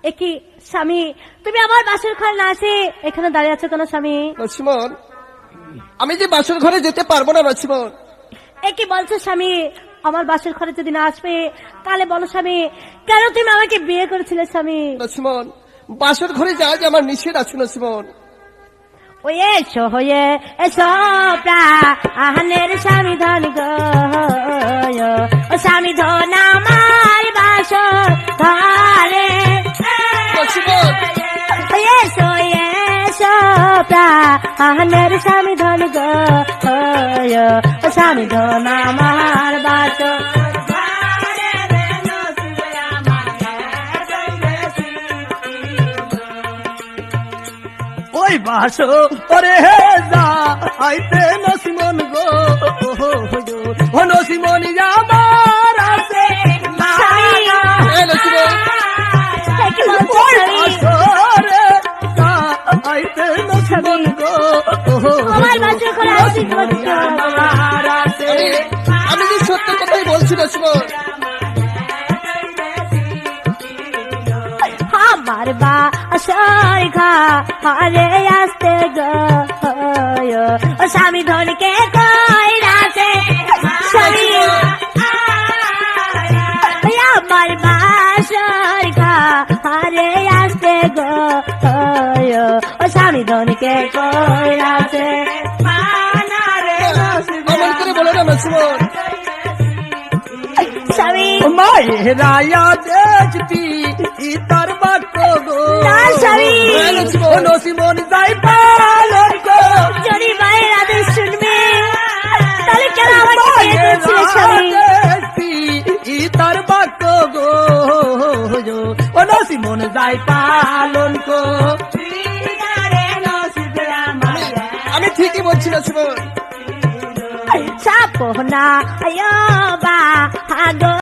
একই স্বামী, তুমি আমার বাসর ঘর না আসে এখানে দাঁড়িয়ে আছো কেন স্বামী? লক্ষ্মণ, আমি যে বাসর ঘরে যেতে পারবো না লক্ষ্মণ। একই বলছো স্বামী, আমার বাসর ঘরে যদি না আসবে তাহলে বলো স্বামী, কেন তুমি আমাকে বিয়ে করেছিলে স্বামী? লক্ষ্মণ, বাসর ঘরে যাওয়া যে আমার নিষেধ আছে লক্ষ্মণ। ওই এসো হয়ে এসো প্রাণের স্বামী ধন গো, ও স্বামী ধন আমার বাসর ঘরে। লক্ষ্মণ, এসো এসো প্রাণের স্বামী ধন গো, ও স্বামী ধন আমার বাসর। ওই বাসো ওরে যা আইতে নসিমন গো, ও নসিমন আমার আছে একই বলছো স্বামী, আইতে নসিমন গো, আমার বাসর ঘরে আসি আমি যে সত্য কথাই বলছি নসিমন। আমার বাসর ঘরে আসতে গো, ও স্বামী ধনকে কই রাতে স্বামী, আমার বাসর ঘরে আসতে গো, ও স্বামী ধনকে কই রাতে। অমন করে বলো না নসিমন। স্বামী মায়েরায়া দেখতি তার বাক্য গো, না স্বামী, ও নসিমন যাই পালন গো, যদি মায়ের আদেশ শুনবে তাহলে কেন আমাকে বিয়ে করেছিলে স্বামী? দেখতি তার বাক্য গো, ও নসিমন যাই পালন গো। আমি ঠিকই বলছি নসিমন। সাপনা আয় বা